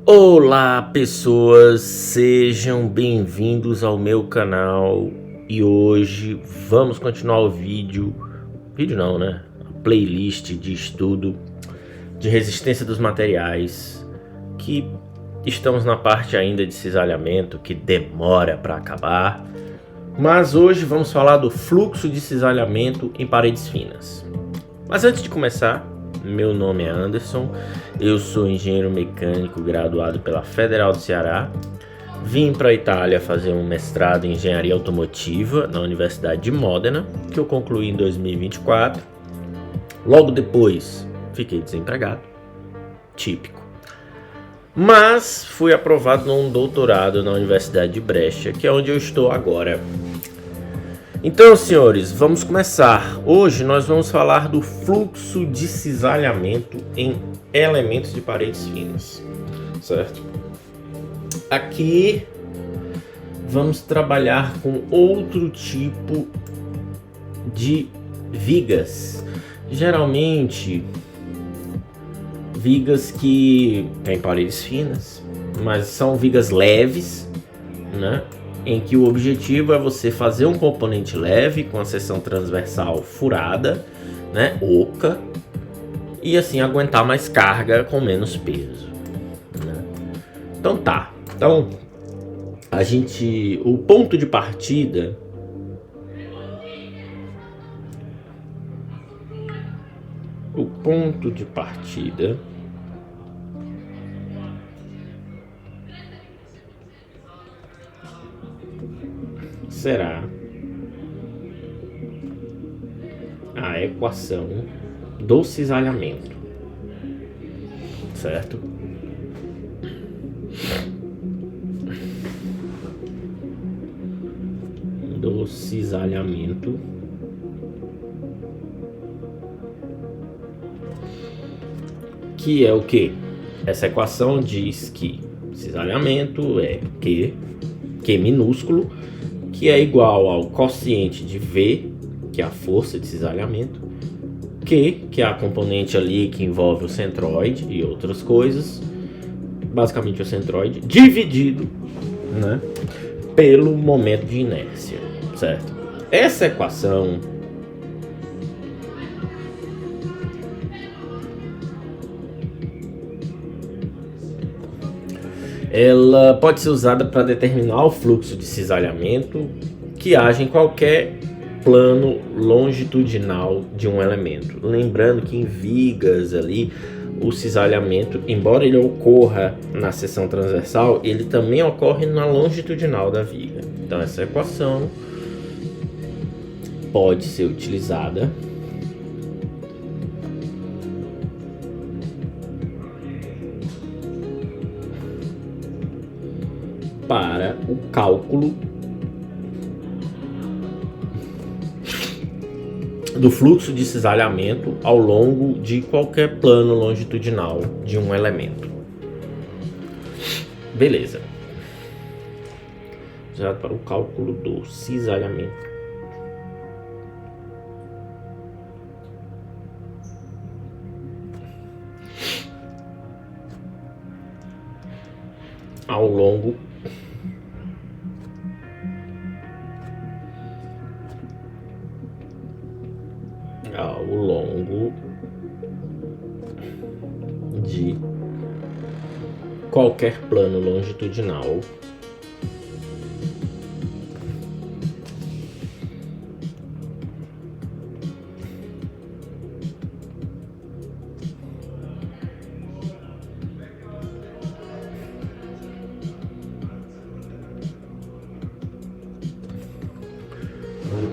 Olá pessoas, sejam bem-vindos ao meu canal e hoje vamos continuar o vídeo não, né? A playlist de estudo de resistência dos materiais, que estamos na parte ainda de cisalhamento, que demora para acabar, mas hoje vamos falar do fluxo de cisalhamento em paredes finas. Mas antes de começar, meu nome é Anderson, eu sou engenheiro mecânico graduado pela Federal do Ceará. Vim para a Itália fazer um mestrado em engenharia automotiva na Universidade de Modena, que eu concluí em 2024. Logo depois, fiquei desempregado, típico. Mas fui aprovado num doutorado na Universidade de Brescia, que é onde eu estou agora. Então, senhores, vamos começar. Hoje nós vamos falar do fluxo de cisalhamento em elementos de paredes finas, certo? Aqui vamos trabalhar com outro tipo de vigas. Geralmente, vigas que têm paredes finas, mas são vigas leves, né? Em que o objetivo é você fazer um componente leve com a seção transversal furada, né, oca, e assim aguentar mais carga com menos peso, né? Então o ponto de partida será a equação do cisalhamento, certo? Do cisalhamento que é o que? Essa equação diz que cisalhamento é Q minúsculo, que é igual ao quociente de V, que é a força de cisalhamento, Q, que é a componente ali que envolve o centroide e outras coisas, basicamente o centroide, dividido, né, pelo momento de inércia, certo? Essa equação ela pode ser usada para determinar o fluxo de cisalhamento que age em qualquer plano longitudinal de um elemento. Lembrando que em vigas ali, o cisalhamento, embora ele ocorra na seção transversal, ele também ocorre na longitudinal da viga. Então essa equação pode ser utilizada para o cálculo do fluxo de cisalhamento ao longo de qualquer plano longitudinal de um elemento. Beleza. Já para o cálculo do cisalhamento ao longo de qualquer plano longitudinal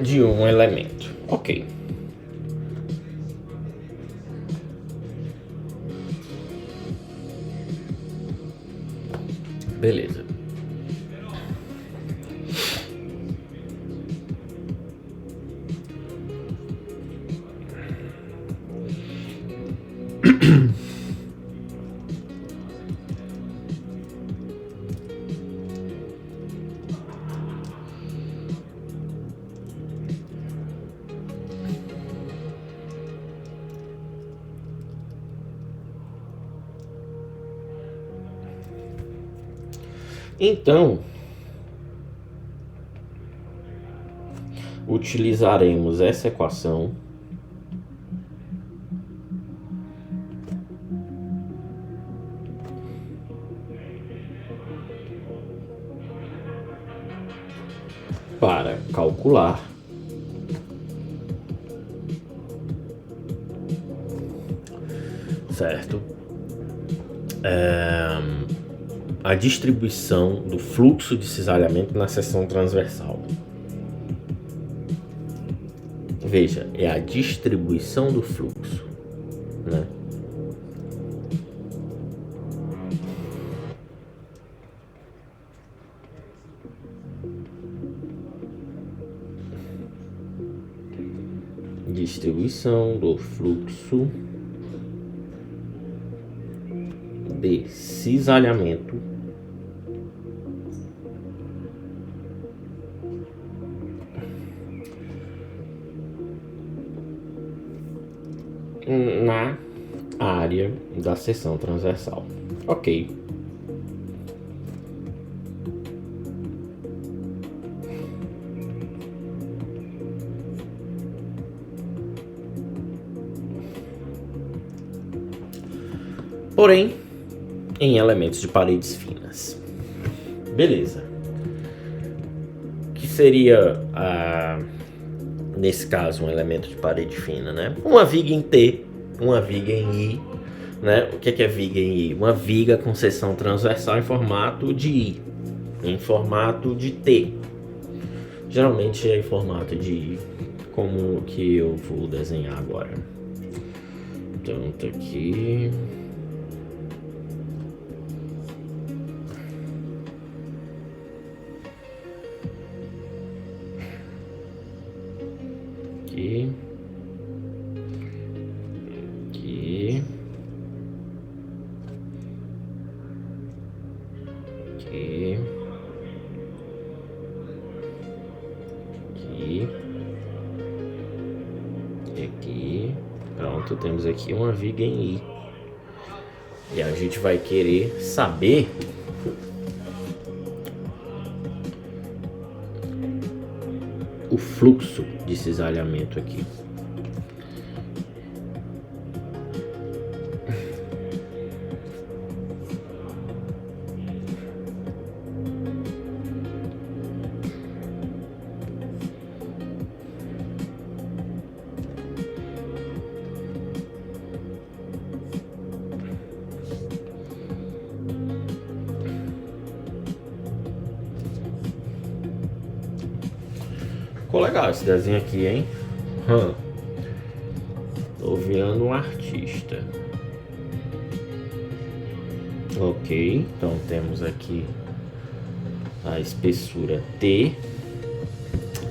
de um elemento. Ok. Beleza. Então, utilizaremos essa equação para calcular certo? A distribuição do fluxo de cisalhamento na seção transversal. Veja, é a distribuição do fluxo, né? Distribuição do fluxo de cisalhamento na área da seção transversal. Ok. Porém, em elementos de paredes finas. Beleza. Que seria, nesse caso, um elemento de parede fina, né? Uma viga em T, uma viga em I, né? O que é viga em I? Uma viga com seção transversal em formato de I, em formato de T. Geralmente é em formato de I, como que eu vou desenhar agora. Então, tá aqui. Aqui. Aqui. Aqui. Aqui. E aqui. Pronto, temos aqui uma viga em I. E a gente vai querer saber o fluxo de cisalhamento aqui. Ficou legal esse desenho aqui, hein? Tô virando um artista. Ok, então temos aqui a espessura T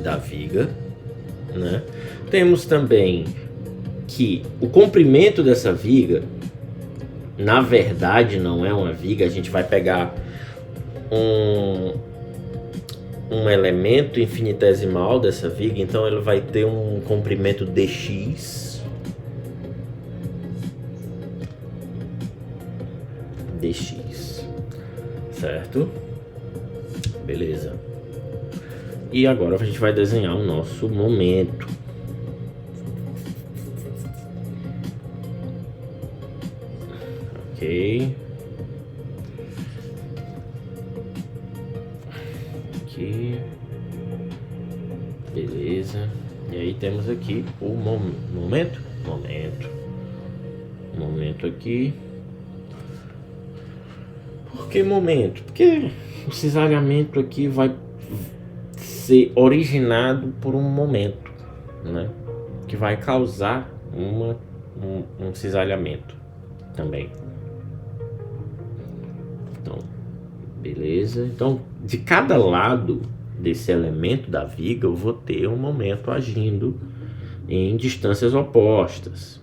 da viga, né? Temos também que o comprimento dessa viga, na verdade, não é uma viga. A gente vai pegar um elemento infinitesimal dessa viga, então ele vai ter um comprimento dx. dx, certo? Beleza. E agora a gente vai desenhar o nosso momento. Ok. Aqui. Beleza. E aí temos aqui o momento aqui. Por que momento? Porque o cisalhamento aqui vai ser originado por um momento, né? Que vai causar um cisalhamento também. Então, beleza. Então, de cada lado desse elemento da viga, eu vou ter um momento agindo em distâncias opostas,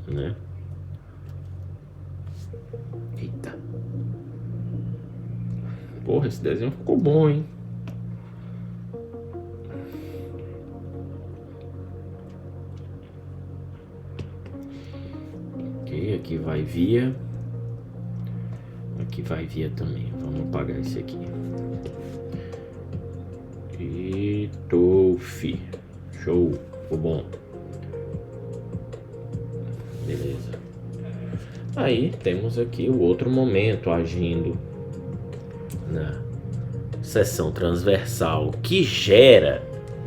né? Eita. Porra, esse desenho ficou bom, hein? Ok, aqui vai via. aqui vai via também. Vamos apagar esse aqui. E Tofi. Show. Ficou bom. Beleza. Aí temos aqui o outro momento agindo na seção transversal, que gera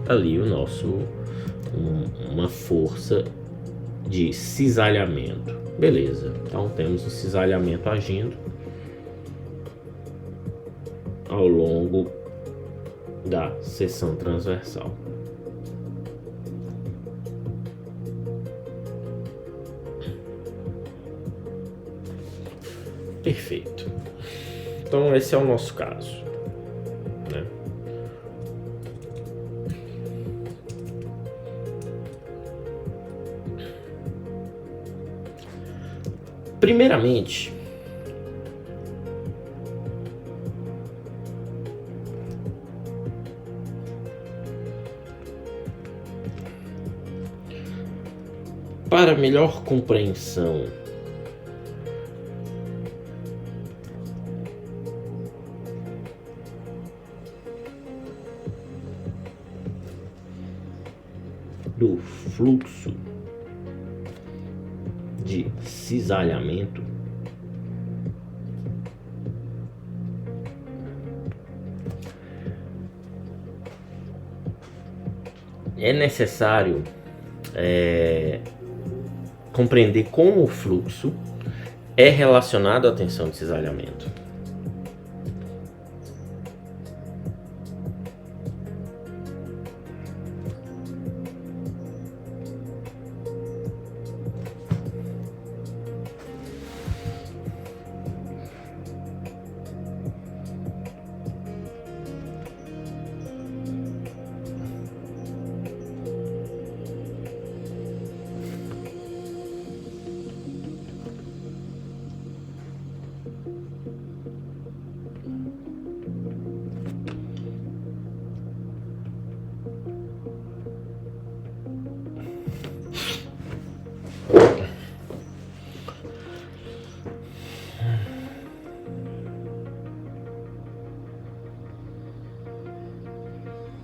ali o nosso uma força de cisalhamento. Beleza. Então temos o cisalhamento agindo ao longo da seção transversal. Perfeito. Então esse é o nosso caso, né? Primeiramente, para melhor compreensão do fluxo de cisalhamento, é necessário compreender como o fluxo é relacionado à tensão de cisalhamento.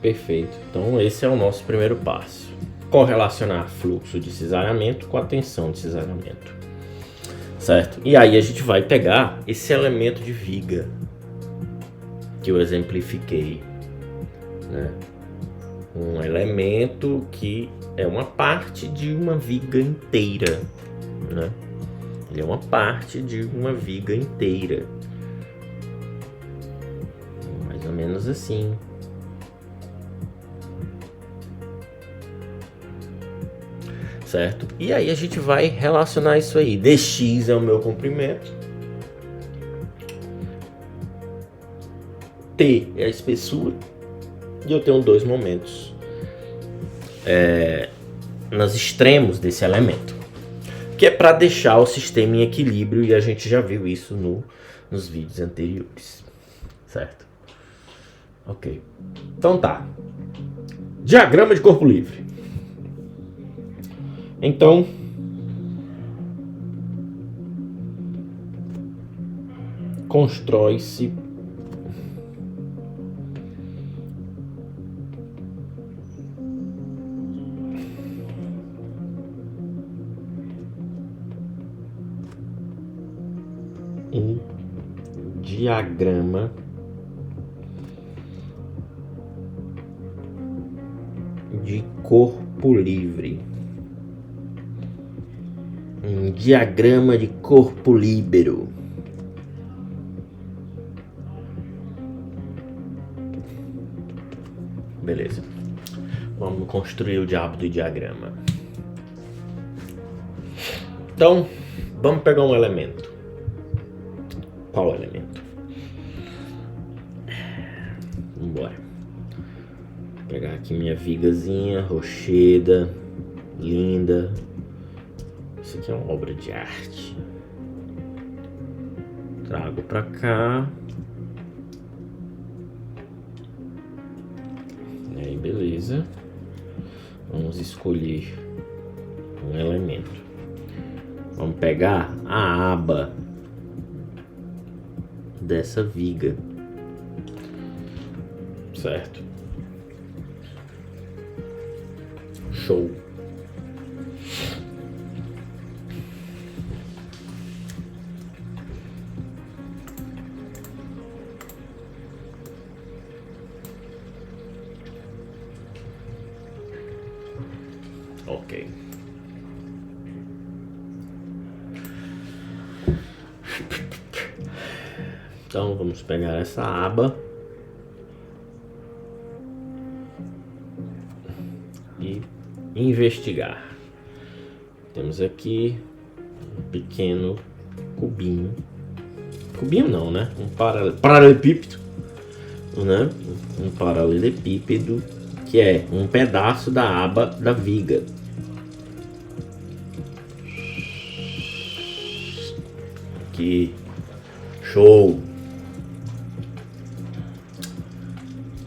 Perfeito. Então esse é o nosso primeiro passo. Correlacionar fluxo de cisalhamento com a tensão de cisalhamento. Certo? E aí a gente vai pegar esse elemento de viga que eu exemplifiquei, né? Um elemento que é uma parte de uma viga inteira, né? Ele é uma parte de uma viga inteira. Mais ou menos assim. Certo? E aí a gente vai relacionar isso aí. Dx é o meu comprimento, T é a espessura, e eu tenho dois momentos nos extremos desse elemento, que é para deixar o sistema em equilíbrio, e a gente já viu isso nos vídeos anteriores, certo? Ok. Então tá. Diagrama de corpo livre. Então, constrói-se um diagrama de corpo livre. Um diagrama de corpo líbero. Beleza. Vamos construir o diabo do diagrama. Então, vamos pegar um elemento. Qual elemento? Vamos embora. Vou pegar aqui minha vigazinha, rocheda, linda. Isso aqui é uma obra de arte. Trago para cá. E aí, beleza. Vamos escolher um elemento. Vamos pegar a aba dessa viga, certo? Show. Ok. Então vamos pegar essa aba e investigar. Temos aqui um pequeno cubinho. Cubinho não, né? Um paralelepípedo, né? Um paralelepípedo que é um pedaço da aba da viga. Aqui. Show.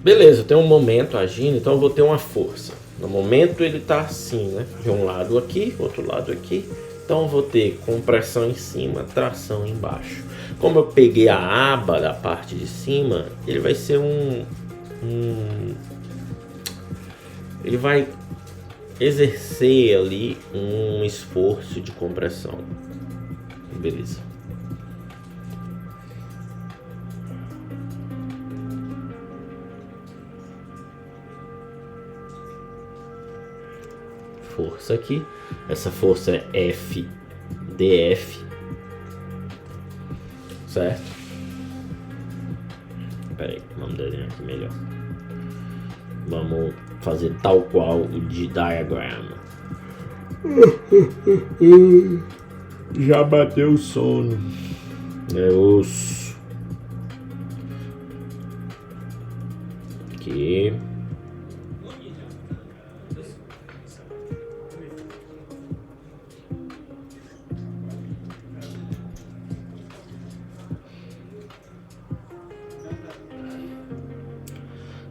Beleza, tem um momento agindo, então eu vou ter uma força. No momento ele tá assim, né? De um lado aqui, outro lado aqui. Então eu vou ter compressão em cima, tração embaixo. Como eu peguei a aba da parte de cima, ele vai ser ele vai exercer ali um esforço de compressão. Beleza. Força aqui, essa força é FDF, certo? Espera aí, vamos desenhar aqui melhor. Vamos fazer tal qual o de diagrama. Já bateu o sono. É osso. Aqui.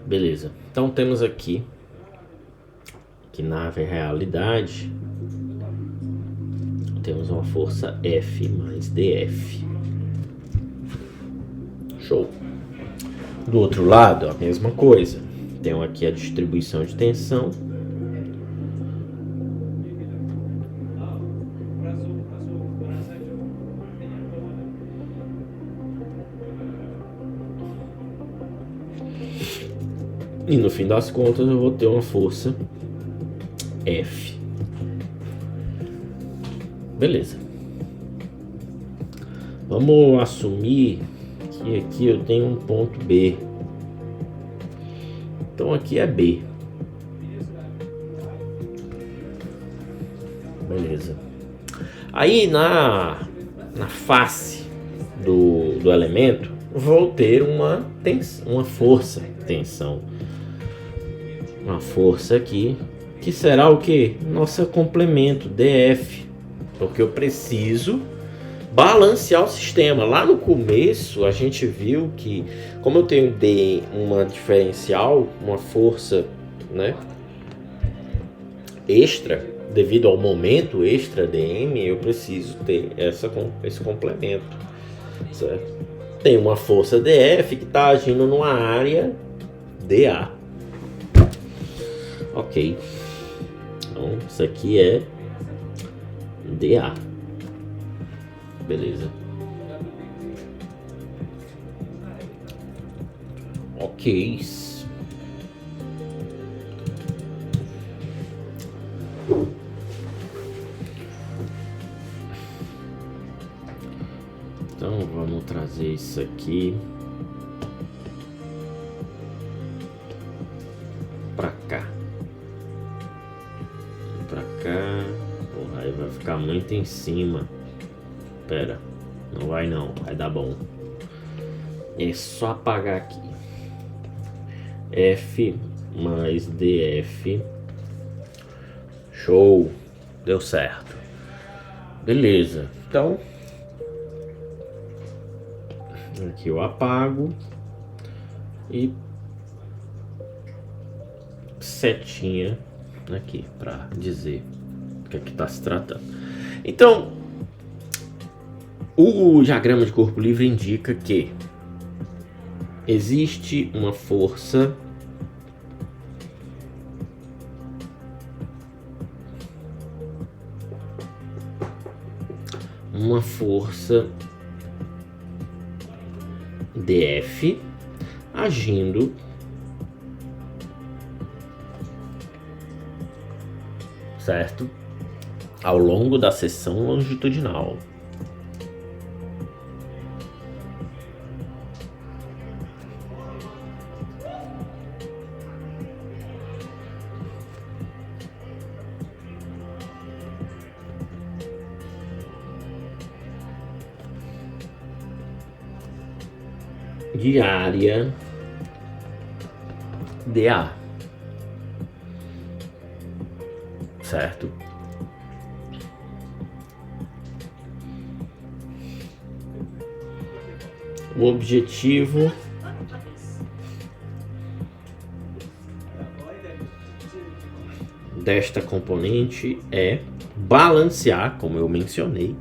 Beleza, então temos aqui que na realidade temos uma força F mais DF. Show. Do outro lado a mesma coisa, tenho aqui a distribuição de tensão. E no fim das contas eu vou ter uma força F. Beleza. Vamos assumir que aqui eu tenho um ponto B. Então aqui é B. Beleza. Aí na face do elemento vou ter uma força, tensão. Uma força aqui, que será o que? Nosso complemento, DF. Porque eu preciso balancear o sistema. Lá no começo a gente viu que, como eu tenho uma diferencial, uma força, né, extra, devido ao momento extra DM, eu preciso ter esse complemento, certo? Tem uma força DF que está agindo numa área DA. Ok, então isso aqui é DA, beleza. Ok. Então vamos trazer isso aqui pra cá. Pra cá. Porra, aí vai ficar muito em cima. Pera, não vai não, vai dar bom. É só apagar aqui. F mais DF. Show, deu certo. Beleza, então aqui eu apago e setinha aqui para dizer o que é que está se tratando. Então, o diagrama de corpo livre indica que existe uma força DF agindo certo ao longo da seção longitudinal. De área DA, certo? O objetivo desta componente é balancear, como eu mencionei,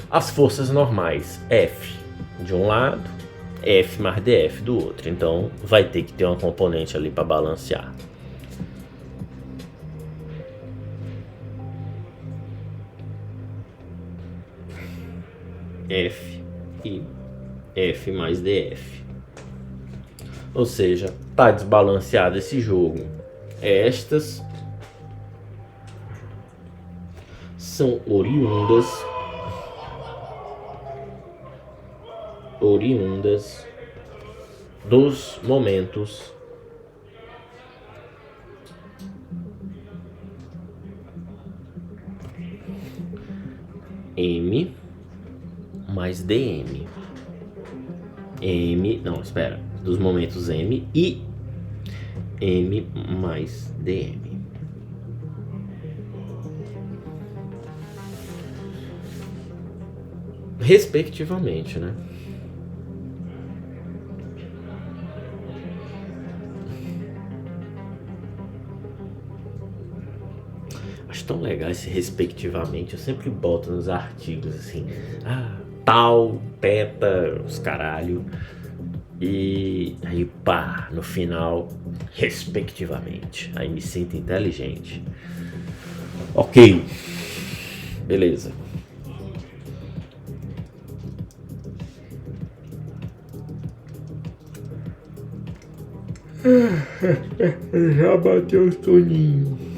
as forças normais F de um lado, F mais DF do outro. Então vai ter que ter uma componente ali para balancear. F e F mais DF. Ou seja, tá desbalanceado esse jogo. Estas são oriundas dos momentos M mais DM. Dos momentos M e M mais DM. Respectivamente, né? Acho tão legal esse respectivamente. Eu sempre boto nos artigos assim, tal, teta, os caralho. E aí pá, no final, respectivamente. Aí me sinto inteligente. Ok, beleza. Já bateu o soninho.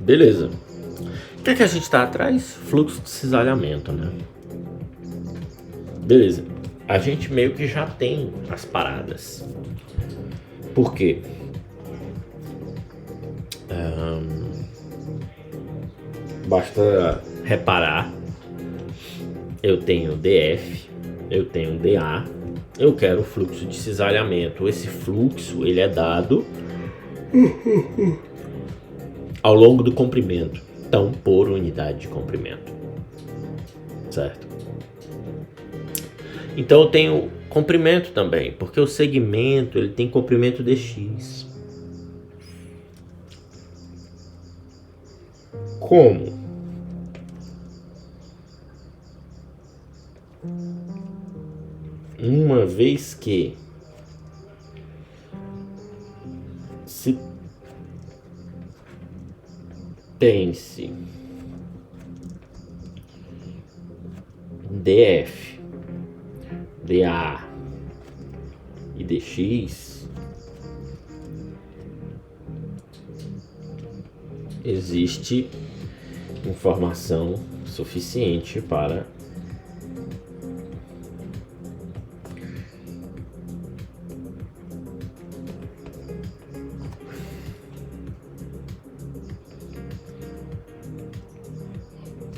Beleza. O que é que a gente está atrás? Fluxo de cisalhamento, né? Beleza. A gente meio que já tem as paradas. Por quê? Basta reparar. Eu tenho DF, eu tenho DA, eu quero fluxo de cisalhamento. Esse fluxo, ele é dado ao longo do comprimento, então por unidade de comprimento, certo? Então eu tenho comprimento também, porque o segmento ele tem comprimento dx. Como? Uma vez que se tem-se DF, DA e DX, existe informação suficiente para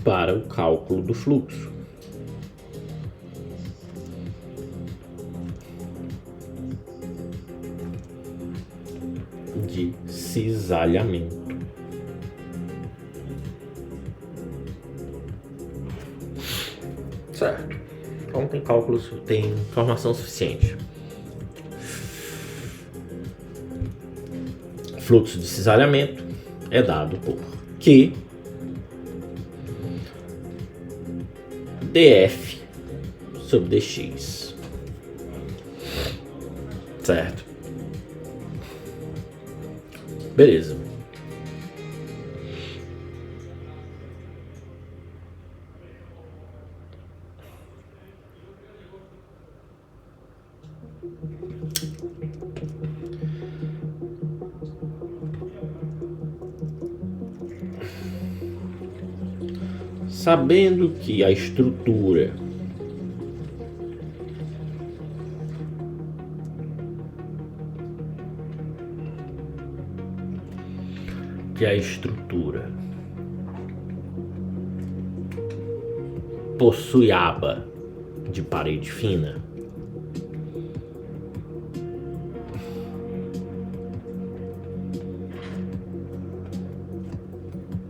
para o cálculo do fluxo. De cisalhamento. Certo. Então tem cálculos, tem informação suficiente. Fluxo de cisalhamento é dado por Q dF sobre dx. Certo? Beleza. Sabendo que a estrutura possui aba de parede fina,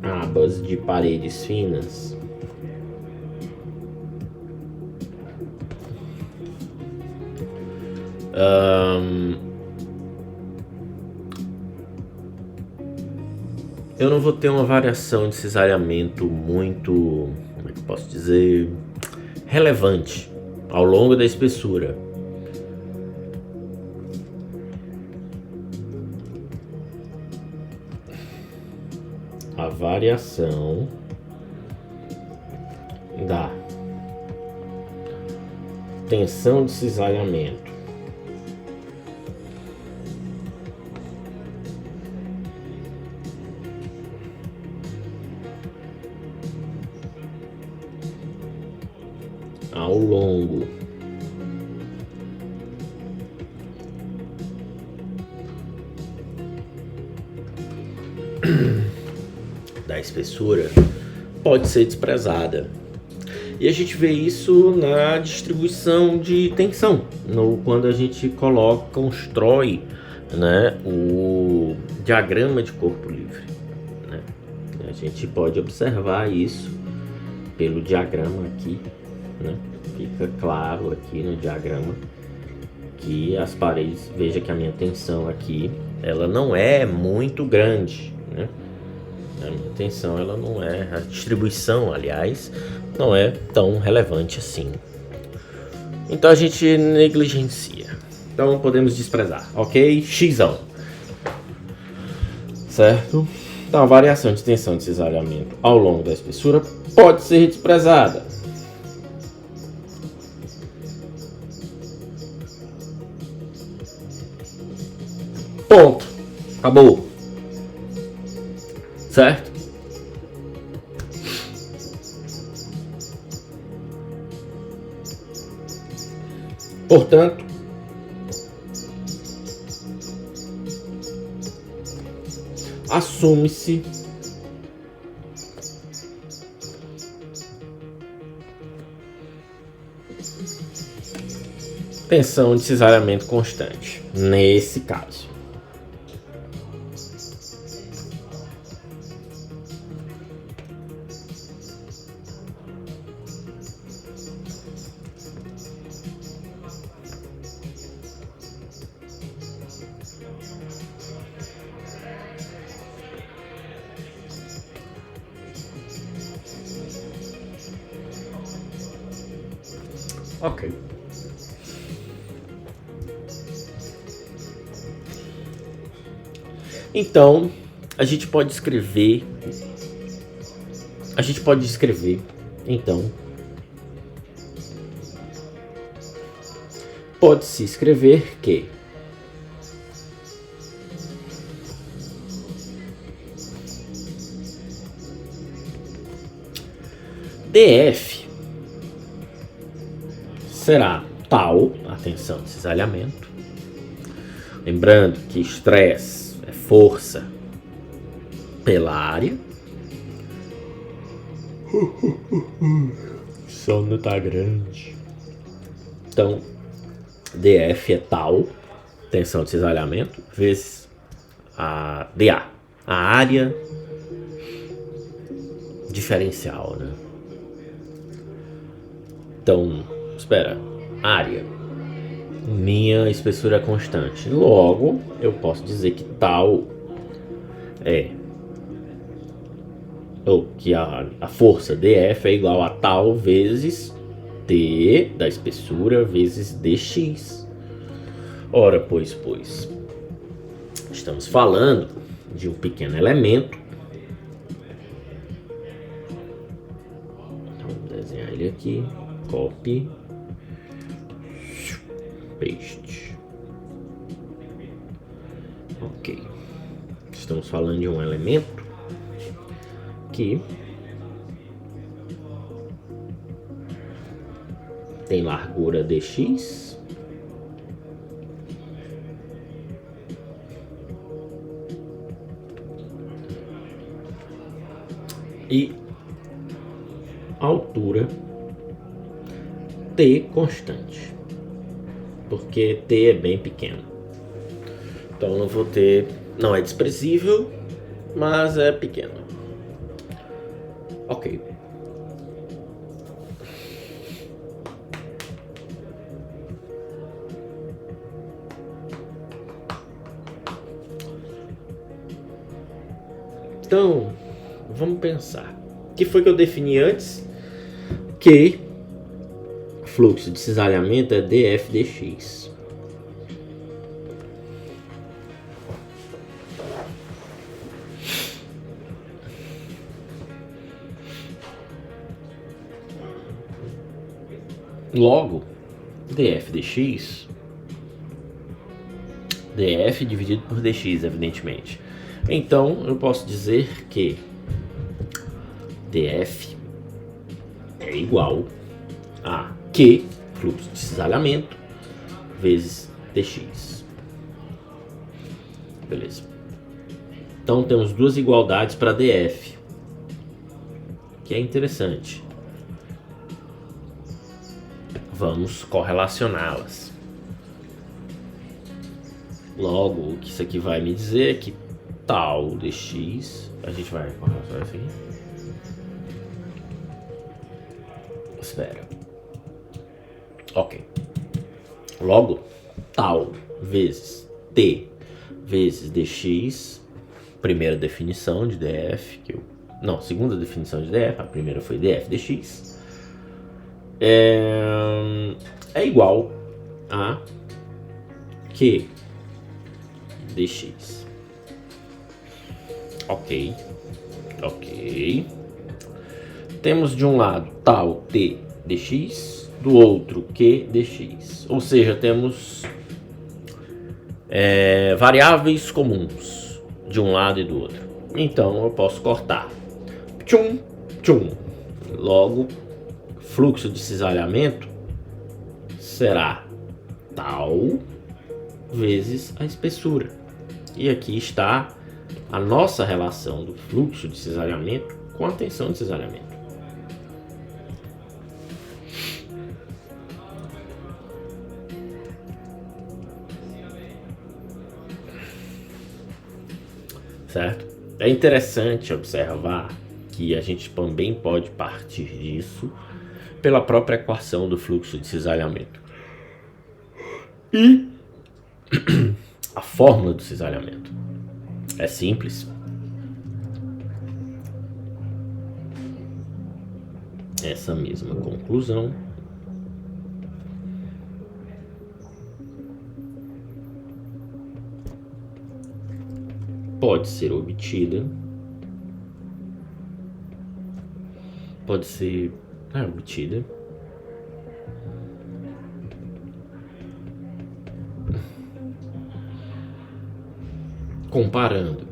abas de paredes finas eu não vou ter uma variação de cisalhamento muito, como é que eu posso dizer, relevante ao longo da espessura. A variação da tensão de cisalhamento ao longo da espessura pode ser desprezada. E a gente vê isso na distribuição de tensão, quando a gente constrói, né, o diagrama de corpo livre, né? A gente pode observar isso pelo diagrama aqui, né? Fica claro aqui no diagrama que as paredes, veja que a minha tensão aqui, ela não é muito grande, né? A minha tensão, ela não é, a distribuição, aliás, não é tão relevante assim. Então a gente negligencia. Então podemos desprezar, ok? Xão. Certo? Então a variação de tensão de cisalhamento ao longo da espessura pode ser desprezada. Ponto. Acabou. Certo? Portanto, assume-se tensão de cisalhamento constante nesse caso. Ok. Então, a gente pode escrever, então, pode-se escrever que DF será tal a tensão de cisalhamento. Lembrando que estresse é força pela área. O sono tá grande. Então, DF é tal, tensão de cisalhamento, vezes a DA, a área diferencial, né? Então, espera, área, minha espessura é constante. Logo, eu posso dizer que tal é, ou que a força DF é igual a tal vezes T da espessura vezes dx. Ora, pois, estamos falando de um pequeno elemento. Então, vamos desenhar ele aqui. Copy. Paste. Ok. Estamos falando de um elemento que tem largura dx e altura t constante, porque t é bem pequeno. Então não vou ter, não é desprezível, mas é pequeno. Ok. Então, vamos pensar. O que foi que eu defini antes? Que fluxo de cisalhamento é df dx. Logo, df dx, df dividido por dx, evidentemente. Então, eu posso dizer que df é igual a Q, fluxo de cisalhamento, vezes dx. Beleza. Então, temos duas igualdades para df, que é interessante. Vamos correlacioná-las. Logo, o que isso aqui vai me dizer é que tal dx, a gente vai correlacionar isso aqui. Espera. Ok. Logo, tal vezes t vezes dx, primeira definição de df, segunda definição de df, a primeira foi df dx, é igual a q dx. Ok. Temos de um lado tal t dx, do outro q dx. Ou seja, temos variáveis comuns de um lado e do outro. Então eu posso cortar. Tchum, tchum. Logo, fluxo de cisalhamento será tal vezes a espessura. E aqui está a nossa relação do fluxo de cisalhamento com a tensão de cisalhamento. Certo? É interessante observar que a gente também pode partir disso pela própria equação do fluxo de cisalhamento. E a fórmula do cisalhamento é simples. Essa mesma conclusão pode ser obtida, comparando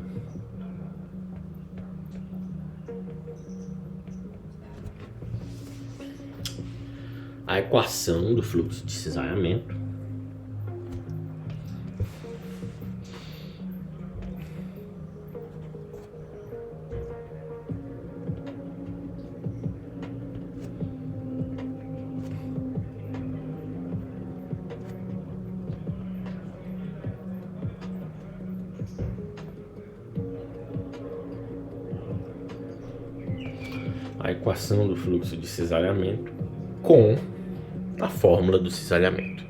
a equação do fluxo de cisalhamento equação do fluxo de cisalhamento com a fórmula do cisalhamento.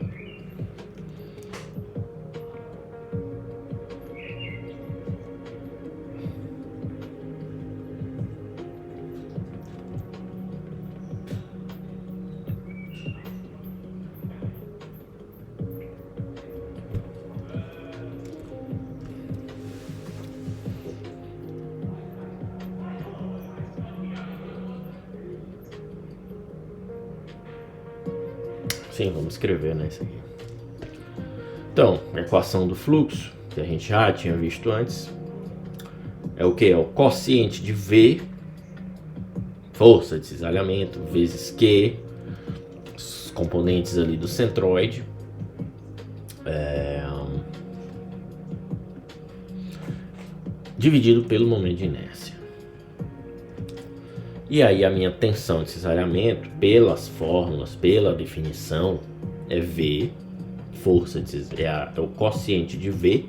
Sim, vamos escrever, né, isso aqui. Então, a equação do fluxo, que a gente já tinha visto antes, é o que? É o quociente de V, força de cisalhamento, vezes Q, os componentes ali do centroide, dividido pelo momento de inércia. E aí a minha tensão de cisalhamento, pelas fórmulas, pela definição, é V, força de é o quociente de V,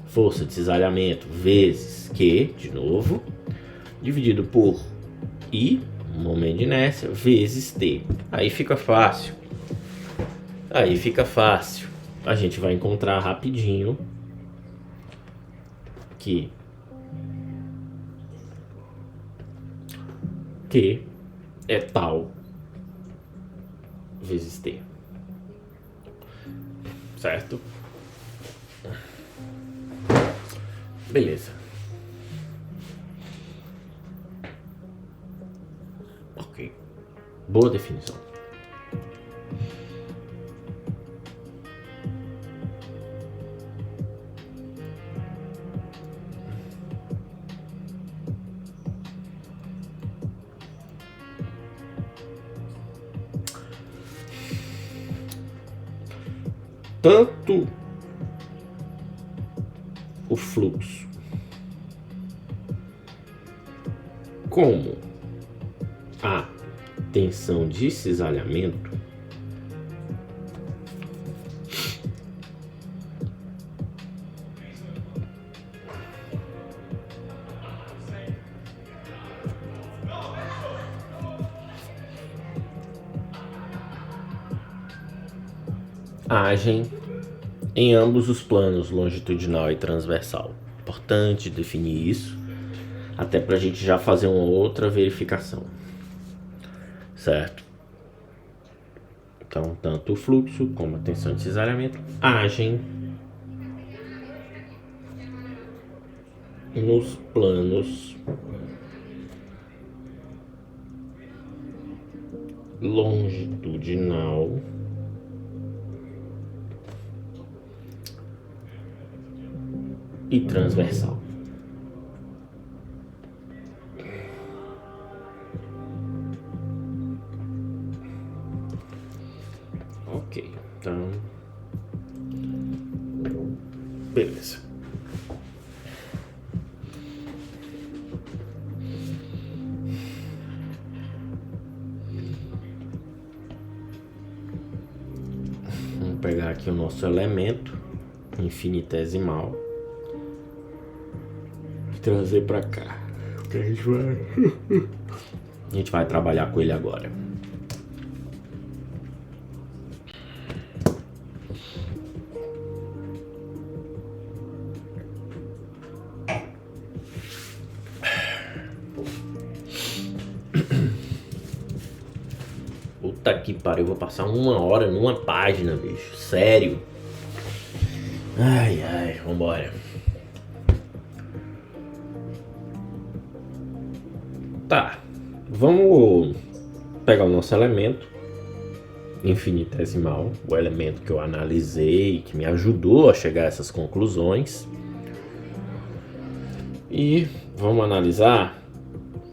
força de cisalhamento vezes Q, de novo, dividido por I, momento de inércia, vezes T. Aí fica fácil. A gente vai encontrar rapidinho que Q é tal vezes T. Certo? Beleza. Ok. Boa definição. Tanto o fluxo como a tensão de cisalhamento agem em ambos os planos, longitudinal e transversal. Importante definir isso, até para a gente já fazer uma outra verificação, certo? Então, tanto o fluxo como a tensão de cisalhamento agem nos planos longitudinal e transversal. Ok, então beleza. Vamos pegar aqui o nosso elemento infinitesimal e trazer para cá. Que a gente vai trabalhar com ele agora. Puta que pariu, eu vou passar 1 hora numa página, bicho. Sério. Ai, vambora. Tá, vamos pegar o nosso elemento infinitesimal, o elemento que eu analisei, que me ajudou a chegar a essas conclusões. E vamos analisar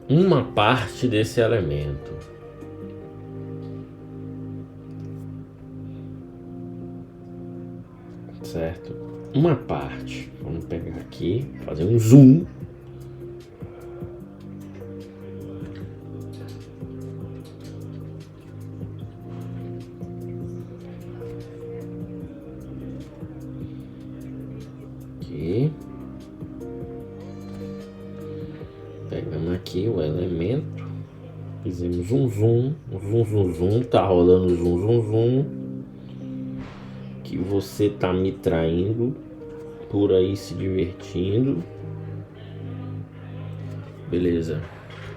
uma parte desse elemento. Certo? Uma parte. Vamos pegar aqui, fazer um zoom. Aqui. Pegamos aqui o elemento Fizemos um zoom, tá rolando zoom, que você tá me traindo, por aí se divertindo. Beleza,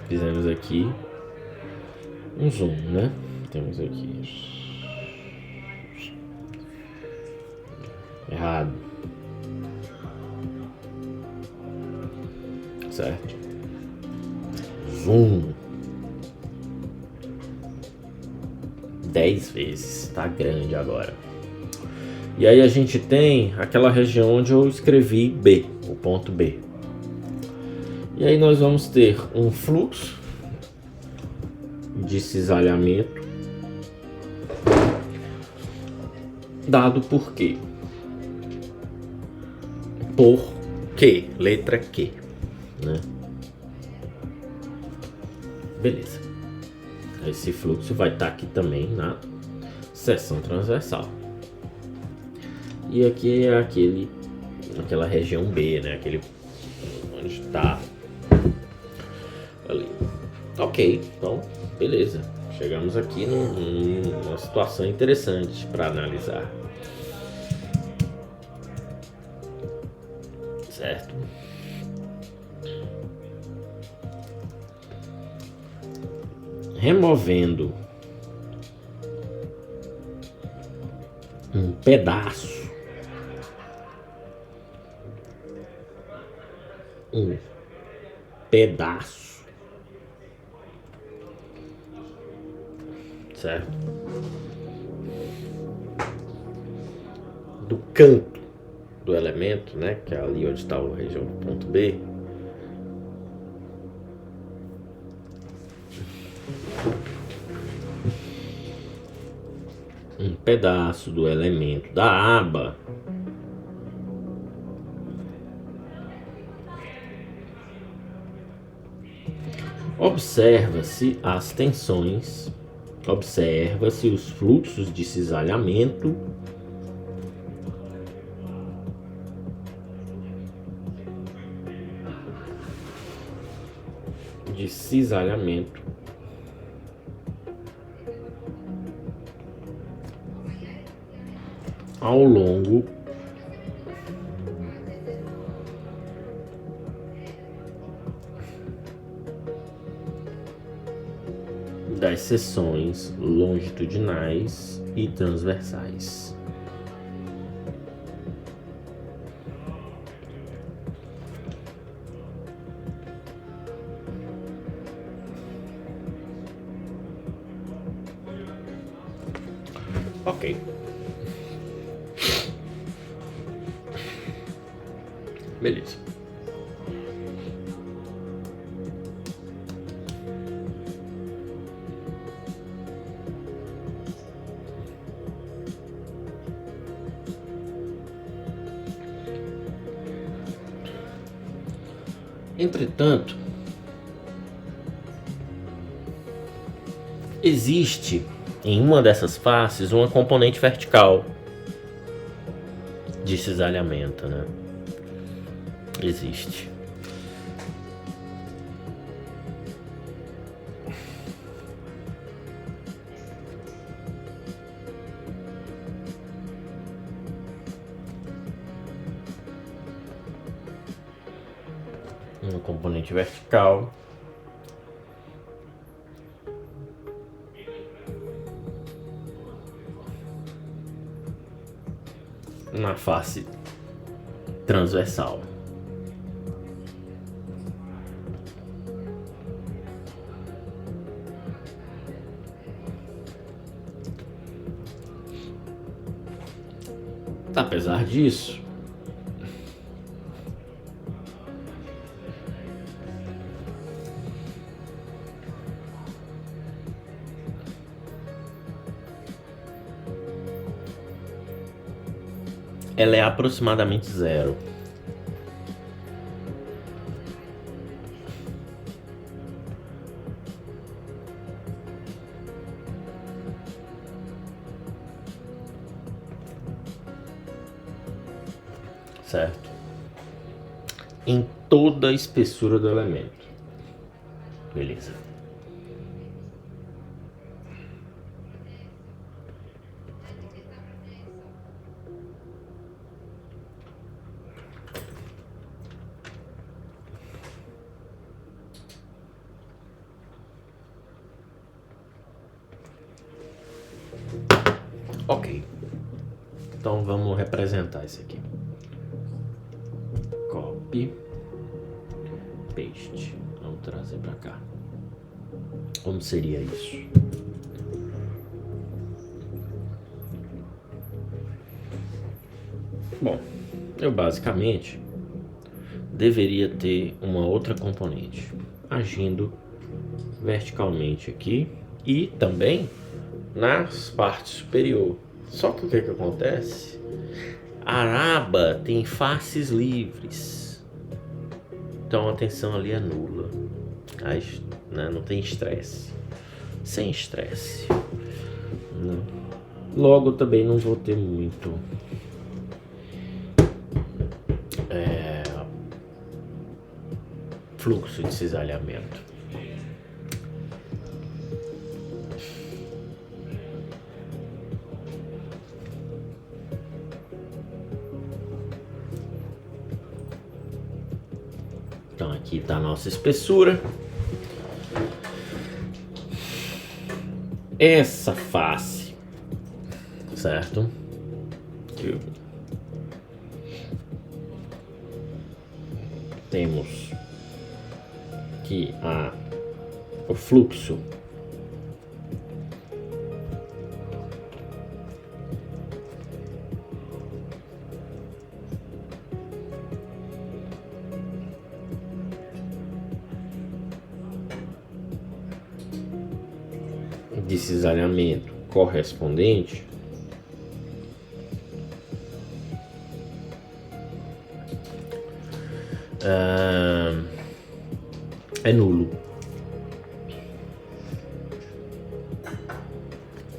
fizemos aqui um zoom, né? Temos aqui errado, certo? Zoom 10 vezes, tá grande agora. E aí a gente tem aquela região onde eu escrevi B, o ponto B. E aí nós vamos ter um fluxo de cisalhamento dado por quê? Por Q, letra Q, né? Beleza. Esse fluxo vai estar aqui também na seção transversal. E aqui é aquela região B, né? Aquele onde está ali. Ok, então beleza. Chegamos aqui numa situação interessante para analisar. Certo? Removendo um pedaço, certo? Do canto do elemento, né? Que é ali onde está a região do ponto B. Um pedaço do elemento da aba observa-se as tensões, observa-se os fluxos de cisalhamento ao longo das seções longitudinais e transversais. Ok. Beleza. Entretanto, existe em uma dessas faces uma componente vertical de cisalhamento, né? Existe. Uma componente vertical na face transversal. Apesar disso, ela é aproximadamente zero. Certo? Em toda a espessura do elemento. Beleza. Ok. Então vamos representar isso aqui. Copy. Paste. Vamos trazer para cá. Como seria isso? Bom, eu basicamente deveria ter uma outra componente agindo verticalmente aqui e também nas partes superior. Só que o que acontece? A aba tem faces livres, então a tensão ali é nula, né? Não tem estresse, sem estresse, né? Logo também não vou ter muito fluxo de cisalhamento. Então aqui está a nossa espessura. Essa face, certo? Temos que o fluxo de cisalhamento correspondente é nulo.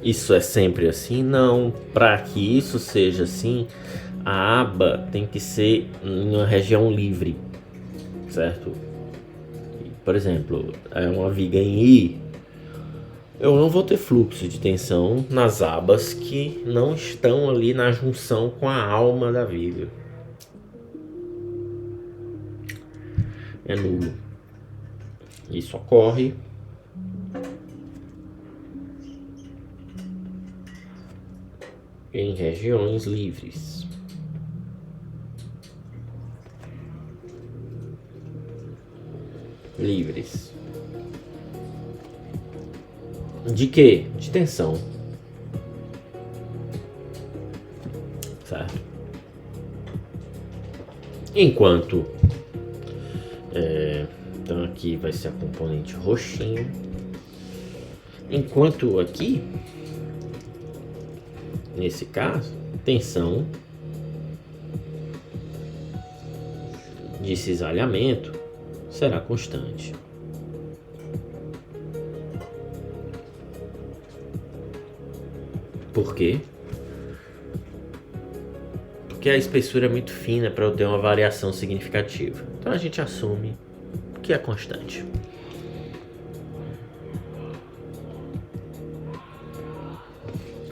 Isso é sempre assim? Não. Para que isso seja assim, a aba tem que ser em uma região livre, certo? Por exemplo, é uma viga em I, eu não vou ter fluxo de tensão nas abas que não estão ali na junção com a alma da viga. É nulo. Isso ocorre em regiões livres. Livres. De quê? De tensão. Certo? Enquanto então aqui vai ser a componente roxinho. Enquanto aqui, nesse caso, tensão de cisalhamento será constante. Por quê? Porque a espessura é muito fina para eu ter uma variação significativa. Então a gente assume que é constante.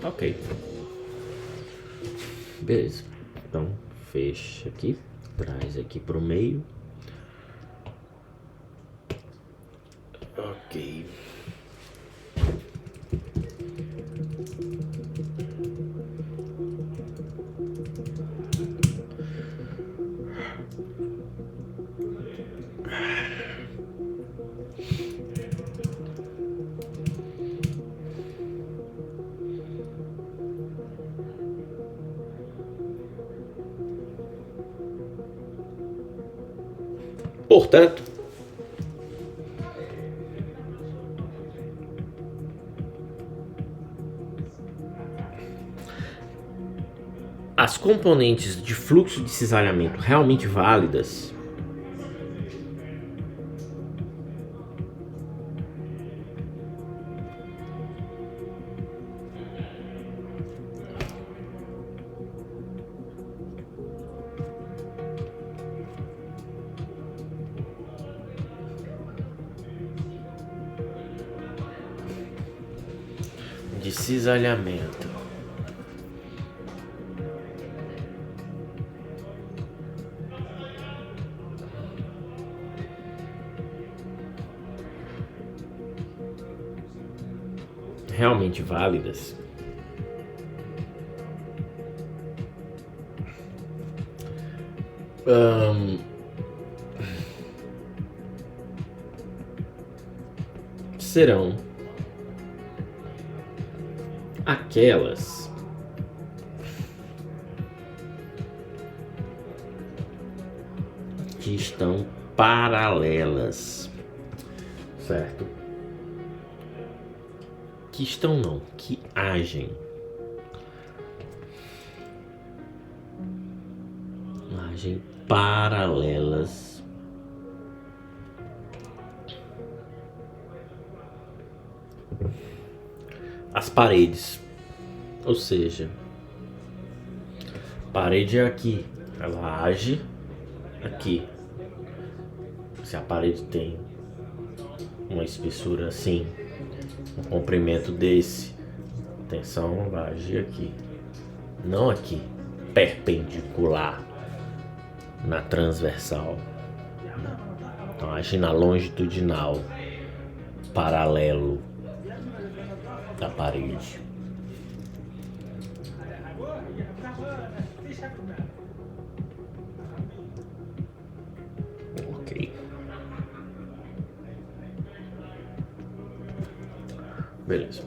Ok. Beleza. Então fecha aqui, traz aqui para o meio. Ok. Portanto, as componentes de fluxo de cisalhamento realmente válidas de cisalhamento realmente válidas Ahn, serão aquelas que estão paralelas, certo? Que estão não, que agem paralelas às paredes. Ou seja, parede é aqui, ela age aqui. Se a parede tem uma espessura assim, um comprimento desse, a tensão vai agir aqui, não aqui, perpendicular na transversal. Então age na longitudinal, paralelo da parede. Ok. Beleza.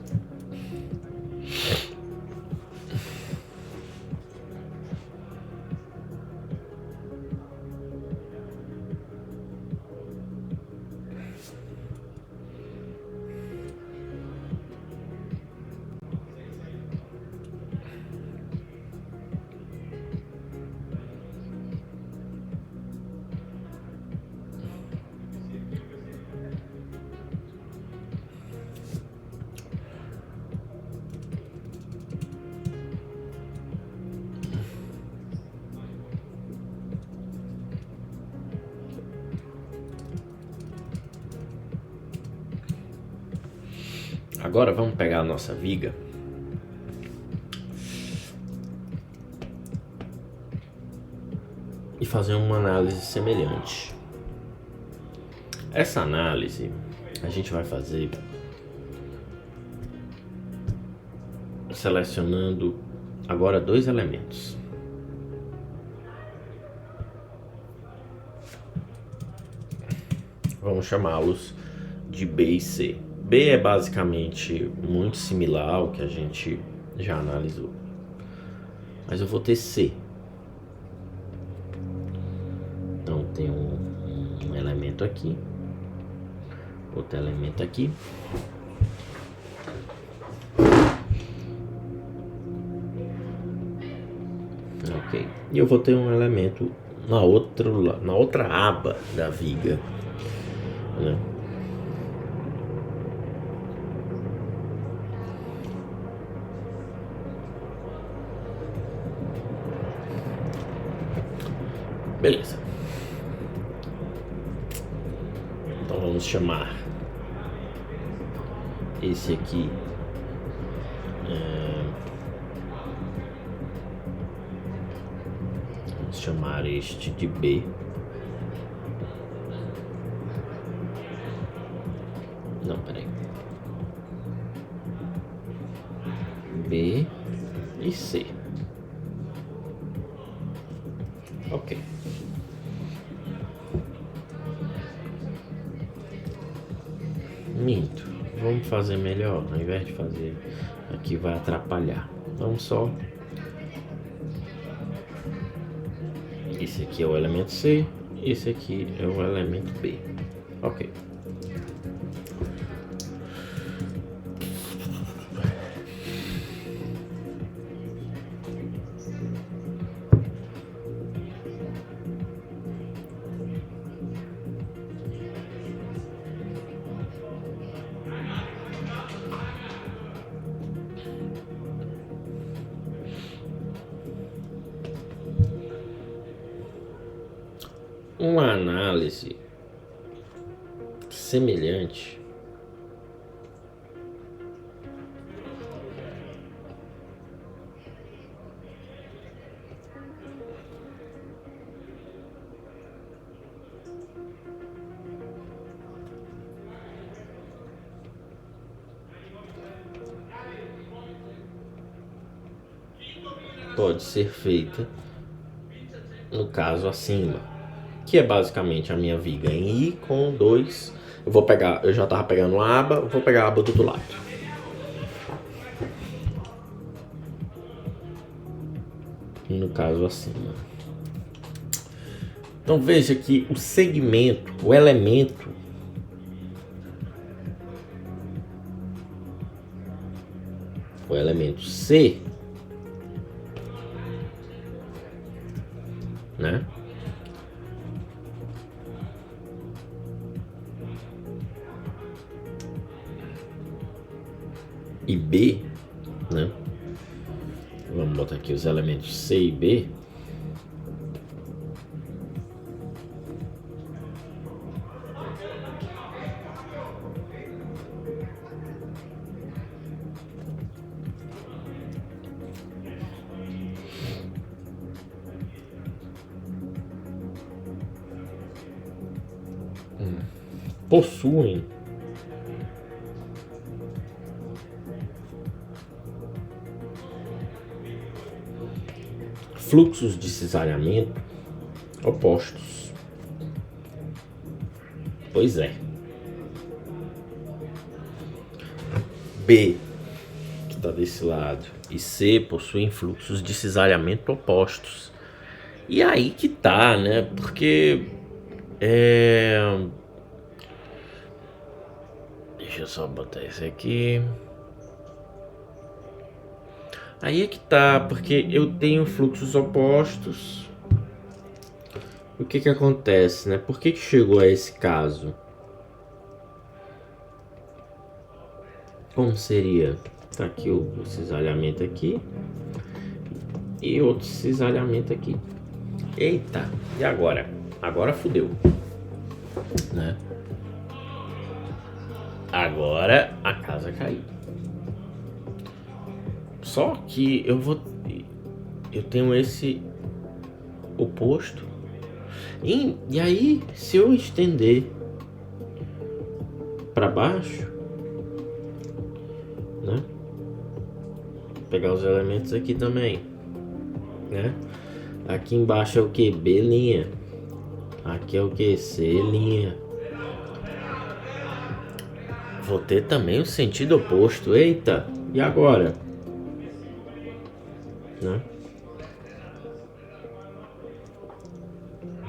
Agora vamos pegar a nossa viga e fazer uma análise semelhante. Essa análise a gente vai fazer selecionando agora dois elementos. Vamos chamá-los de B e C. B é basicamente muito similar ao que a gente já analisou, mas eu vou ter C. Então tem um elemento aqui, outro elemento aqui, ok. E eu vou ter um elemento na outra aba da viga, né? Beleza. Então vamos chamar esse aqui vamos chamar este de B. Não, peraí. B e C. Ok. Minto. Vamos fazer melhor. Ao invés de fazer aqui vai atrapalhar. Vamos só. Esse aqui é o elemento C. Esse aqui é o elemento B. Ok. Uma análise semelhante pode ser feita no caso acima, que é basicamente a minha viga em I com 2. Eu já estava pegando uma aba, vou pegar a aba do outro lado. No caso acima. Então veja que o segmento, o elemento C, né? E B, né? Vamos botar aqui os elementos C e B. Possuem fluxos de cisalhamento opostos. Pois é. B, que está desse lado, e C possuem fluxos de cisalhamento opostos. E aí que tá, né? Porque deixa eu só botar esse aqui. Aí é que tá, porque eu tenho fluxos opostos. O que que acontece, né? Por que que chegou a esse caso? Como seria? Tá aqui o cisalhamento aqui e outro cisalhamento aqui. Eita, e agora? Agora fudeu, né? Agora a casa caiu. Só que eu tenho esse oposto. E aí, se eu estender para baixo, né? Pegar os elementos aqui também, né? Aqui embaixo é o que? B'. Aqui é o que? C'. Vou ter também o sentido oposto. Eita, e agora? Né?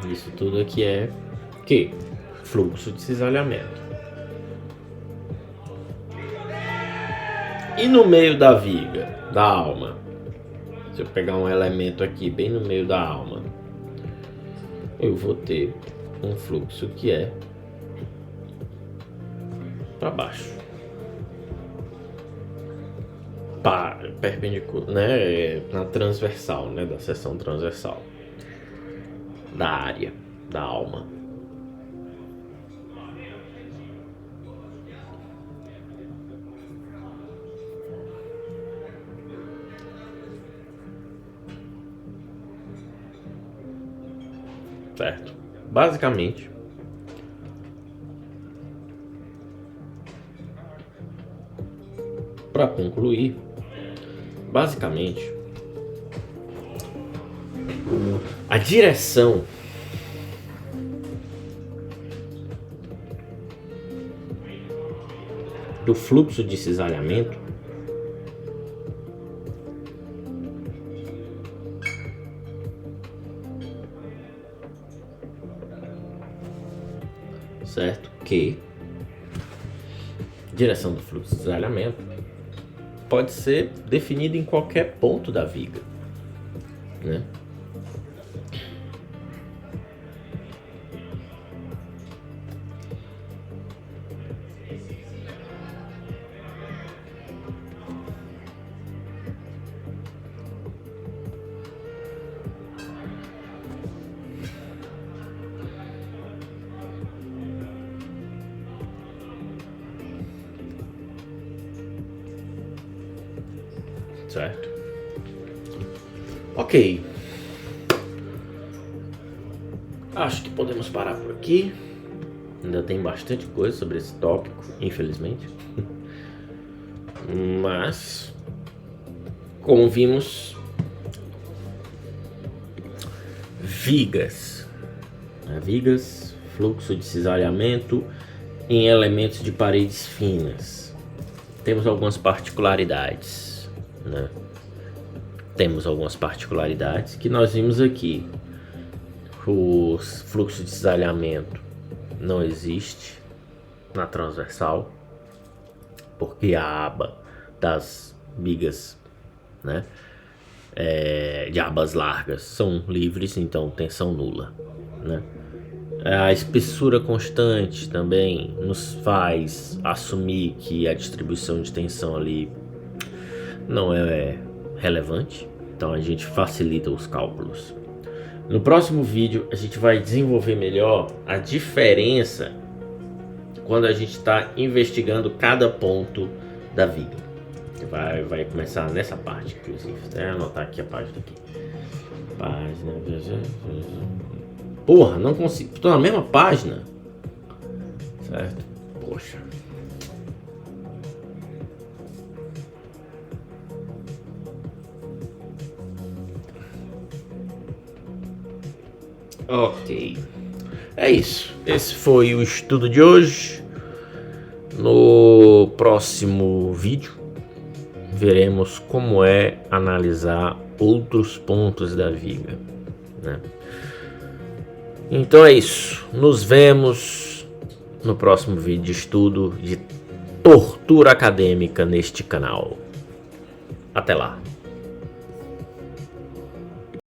Isso tudo aqui é que? Fluxo de cisalhamento. E no meio da viga, da alma? Se eu pegar um elemento aqui bem no meio da alma, eu vou ter um fluxo que é para baixo, perpendicular, né, na transversal, né, da seção transversal da área da alma. Certo? Basicamente, para concluir, a direção do fluxo de cisalhamento certo? Que direção do fluxo de cisalhamento pode ser definida em qualquer ponto da viga, né? Certo? Ok. Acho que podemos parar por aqui. Ainda tem bastante coisa sobre esse tópico, infelizmente. Mas, como vimos, vigas. Vigas, fluxo de cisalhamento em elementos de paredes finas. Temos algumas particularidades, né? Temos algumas particularidades que nós vimos aqui. O fluxo de cisalhamento não existe na transversal, porque a aba das vigas, né, de abas largas são livres, então tensão nula, né? A espessura constante também nos faz assumir que a distribuição de tensão ali não é relevante, então a gente facilita os cálculos. No próximo vídeo a gente vai desenvolver melhor a diferença quando a gente está investigando cada ponto da viga. Vai começar nessa parte, inclusive. Vou anotar aqui a página aqui. Página. Porra, não consigo. Estou na mesma página. Certo? Poxa. Ok. É isso. Esse foi o estudo de hoje. No próximo vídeo veremos como é analisar outros pontos da viga, né? Então é isso. Nos vemos no próximo vídeo de estudo de tortura acadêmica neste canal. Até lá.